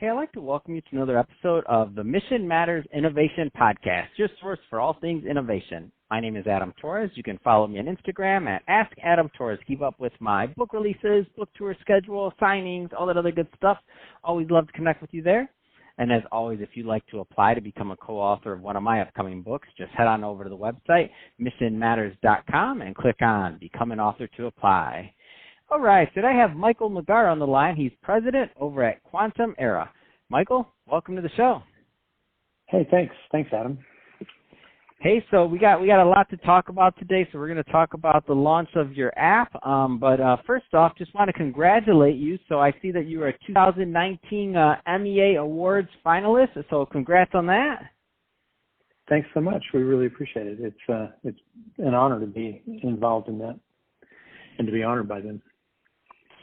Hey, I'd like to welcome you to another episode of the Mission Matters Innovation Podcast, your source for all things innovation. My name is Adam Torres. You can follow me on Instagram at AskAdamTorres. Keep up with my book releases, book tour schedule, signings, all that other good stuff. Always love to connect with you there. And as always, if you'd like to apply to become a co-author of one of my upcoming books, just head on over to the website, missionmatters.com, and click on Become an Author to apply. All right, today I have Michael McGar on the line. He's president over at QuantumERA. Michael, welcome to the show. Hey, thanks. Thanks, Adam. Hey, so we got a lot to talk about today, so we're going to talk about the launch of your app. But first off, just want to congratulate you. So I see that you were a 2019 MEA Awards Finalist, so congrats on that. Thanks so much. We really appreciate it. It's an honor to be involved in that and to be honored by them.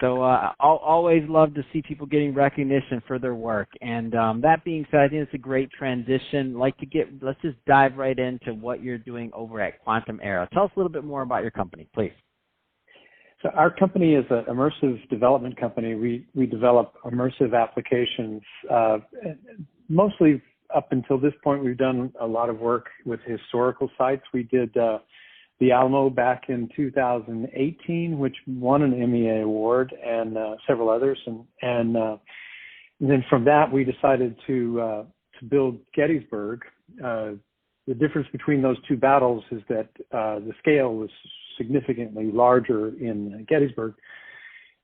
So I'll always love to see people getting recognition for their work. And that being said, I think it's a great transition. Let's just dive right into what you're doing over at QuantumERA. Tell us a little bit more about your company, please. So our company is an immersive development company. We develop immersive applications. Mostly up until this point, we've done a lot of work with historical sites. We did the Alamo back in 2018, which won an MEA award, and several others. And then from that, we decided to build Gettysburg. The difference between those two battles is that the scale was significantly larger in Gettysburg.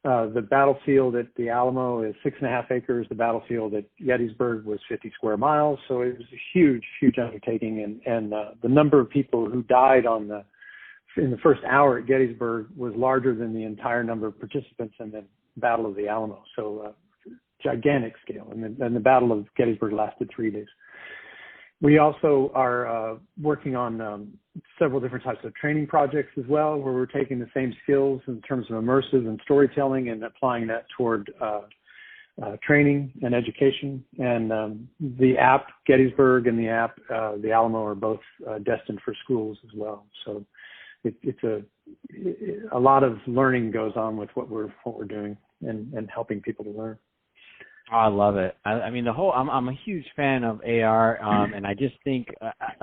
The battlefield at the Alamo is 6.5 acres. The battlefield at Gettysburg was 50 square miles. So it was a huge, huge undertaking. And the number of people who died in the first hour at Gettysburg was larger than the entire number of participants in the Battle of the Alamo. So gigantic scale. And the Battle of Gettysburg lasted 3 days. We also are working on several different types of training projects as well, where we're taking the same skills in terms of immersive and storytelling and applying that toward training and education. And the app Gettysburg and the app the Alamo are both destined for schools as well. So it's a lot of learning goes on with what we're doing and helping people to learn. Oh, I love it. I mean, I'm a huge fan of AR, and I just think,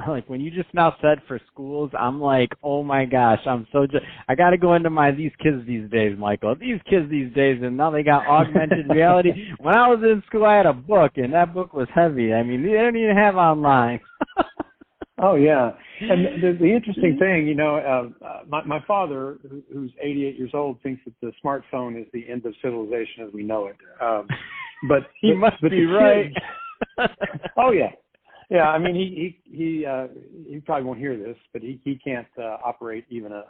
like, when you just now said for schools, I'm like, oh my gosh, I got to go into these kids these days, Michael. These kids these days, and now they got augmented reality. When I was in school, I had a book, and that book was heavy. I mean, they don't even have online. Oh, yeah. And the interesting thing, my father, who's 88 years old, thinks that the smartphone is the end of civilization as we know it. But he must be right. Oh, yeah. Yeah, I mean, he probably won't hear this, but he can't operate even a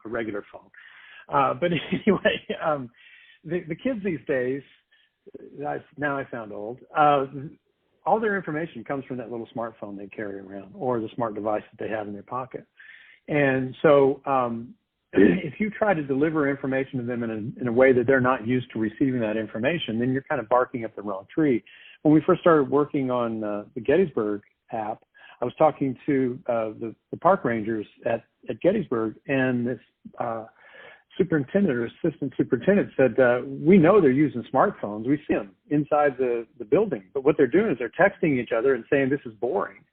regular phone. But anyway, the kids these days, now I sound old, all their information comes from that little smartphone they carry around or the smart device that they have in their pocket. And so if you try to deliver information to them in a way that they're not used to receiving that information, then you're kind of barking up the wrong tree. When we first started working on the Gettysburg app, I was talking to the park rangers at Gettysburg, and this superintendent or assistant superintendent said, we know they're using smartphones. We see them inside the building. But what they're doing is they're texting each other and saying this is boring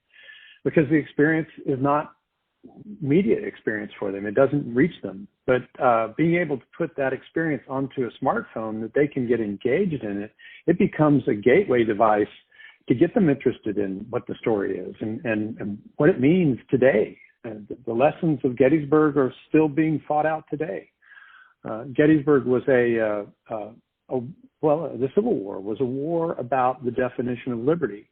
because the experience is not media experience for them. It doesn't reach them. But being able to put that experience onto a smartphone that they can get engaged in it becomes a gateway device to get them interested in what the story is and what it means today. And the lessons of Gettysburg are still being fought out today. Gettysburg was the Civil War was a war about the definition of liberty.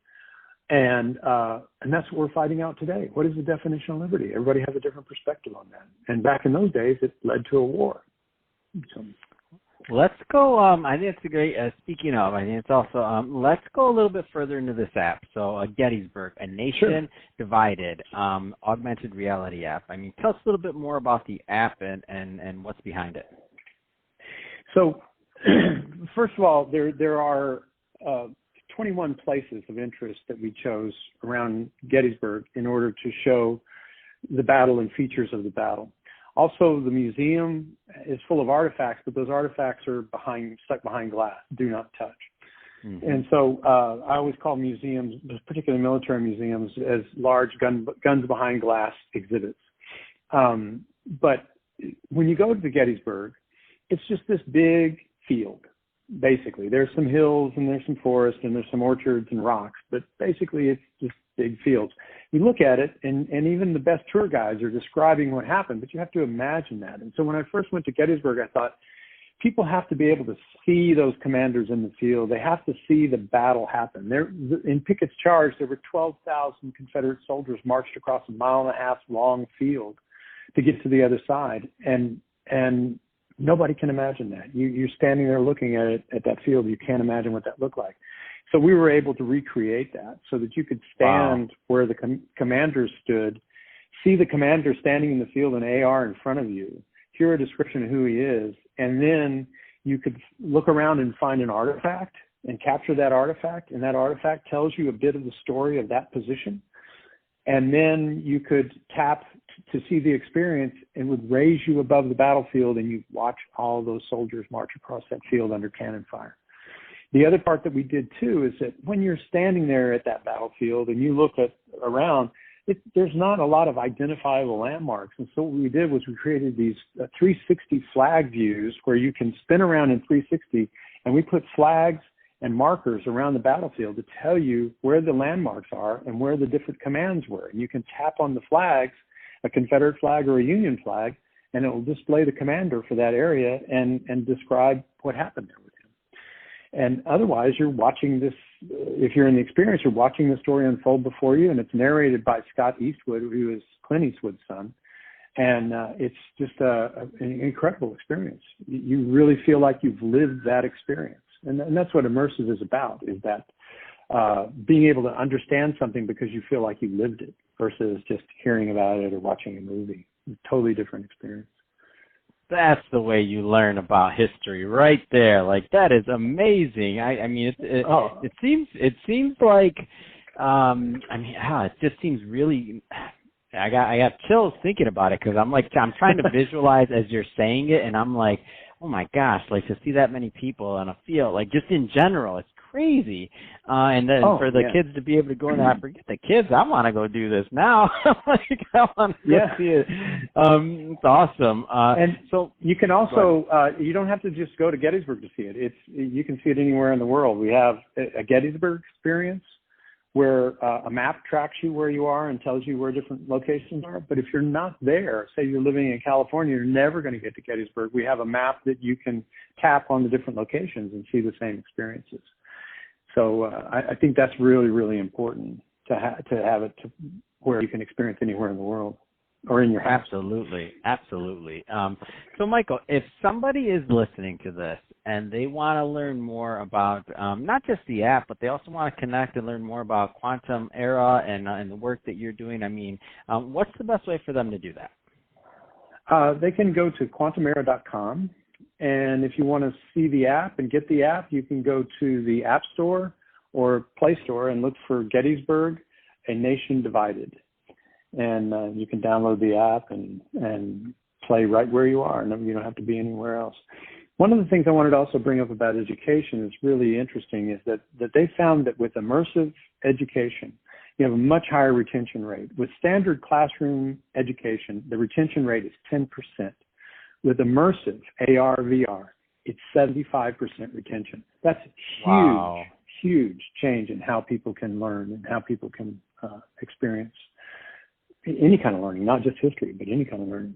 And that's what we're fighting out today. What is the definition of liberty? Everybody has a different perspective on that. And back in those days, it led to a war. So, let's go. I think it's a great, speaking of, I think it's also, let's go a little bit further into this app. So Gettysburg, a nation divided, augmented reality app. I mean, tell us a little bit more about the app and what's behind it. So first of all, there are 21 places of interest that we chose around Gettysburg in order to show the battle and features of the battle. Also, the museum is full of artifacts, but those artifacts are stuck behind glass, do not touch. And so I always call museums, particularly military museums, as large guns behind glass exhibits. But when you go to the Gettysburg, it's just this big field, basically. There's some hills and there's some forest and there's some orchards and rocks, but basically it's just big fields. You look at it, and even the best tour guides are describing what happened, but you have to imagine that. And so when I first went to Gettysburg, I thought, people have to be able to see those commanders in the field. They have to see the battle happen. In Pickett's charge, there were 12,000 Confederate soldiers marched across a 1.5 mile long field to get to the other side. And nobody can imagine that. You're standing there looking at it, at that field. You can't imagine what that looked like. So we were able to recreate that so that you could stand where the commanders stood, see the commander standing in the field, an AR in front of you, hear a description of who he is, and then you could look around and find an artifact and capture that artifact, and that artifact tells you a bit of the story of that position. And then you could tap to see the experience, and would raise you above the battlefield, and you watch all those soldiers march across that field under cannon fire. The other part that we did too is that when you're standing there at that battlefield and you look around, there's not a lot of identifiable landmarks. And so what we did was we created these 360 flag views where you can spin around in 360, and we put flags and markers around the battlefield to tell you where the landmarks are and where the different commands were. And you can tap on the flags, a Confederate flag or a Union flag, and it will display the commander for that area and describe what happened there with him. And otherwise, you're watching this, if you're in the experience, you're watching the story unfold before you, and it's narrated by Scott Eastwood, who is Clint Eastwood's son. And it's just an incredible experience. You really feel like you've lived that experience. And that's what immersive is about, is that being able to understand something because you feel like you lived it versus just hearing about it or watching a movie. It's a totally different experience. That's the way you learn about history, right there. Like, that is amazing. I mean, it seems like, it just seems really. I got chills thinking about it, because I'm trying to visualize as you're saying it, and I'm like, oh my gosh, like, to see that many people on a field, like, just in general, it's crazy. And then for the kids to be able to go in there, I forget the kids, I want to go do this now. Like, I want to go see it. It's awesome. And so you can also, you don't have to just go to Gettysburg to see it. You can see it anywhere in the world. We have a Gettysburg experience where a map tracks you where you are and tells you where different locations are. But if you're not there, say you're living in California, you're never going to get to Gettysburg. We have a map that you can tap on the different locations and see the same experiences. So I think that's really, really important to have it to where you can experience anywhere in the world or in your house. Absolutely. So, Michael, if somebody is listening to this and they want to learn more about not just the app, but they also want to connect and learn more about QuantumERA and the work that you're doing, I mean, what's the best way for them to do that? They can go to QuantumERA.com. And if you want to see the app and get the app, you can go to the App Store or Play Store and look for Gettysburg, A Nation Divided. And you can download the app and play right where you are, and you don't have to be anywhere else. One of the things I wanted to also bring up about education is really interesting is that they found that with immersive education, you have a much higher retention rate. With standard classroom education, the retention rate is 10%. With immersive AR, VR, it's 75% retention. That's a huge change in how people can learn and how people can experience any kind of learning, not just history, but any kind of learning.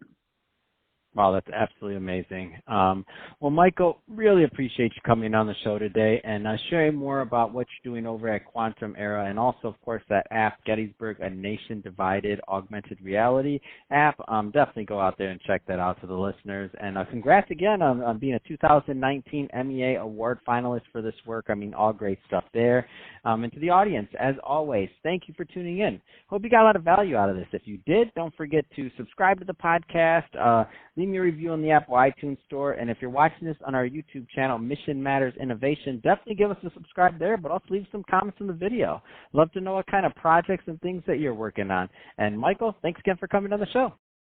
Wow, that's absolutely amazing. Well, Michael, really appreciate you coming on the show today and sharing more about what you're doing over at QuantumERA, and also, of course, that app, Gettysburg, A Nation Divided Augmented Reality app. Definitely go out there and check that out to the listeners. And congrats again on being a 2019 MEA Award Finalist for this work. I mean, all great stuff there. And to the audience, as always, thank you for tuning in. Hope you got a lot of value out of this. If you did, don't forget to subscribe to the podcast, leave me a review on the Apple iTunes Store, and if you're watching this on our YouTube channel, Mission Matters Innovation, definitely give us a subscribe there, but also leave some comments in the video. Love to know what kind of projects and things that you're working on. And Michael, thanks again for coming on the show.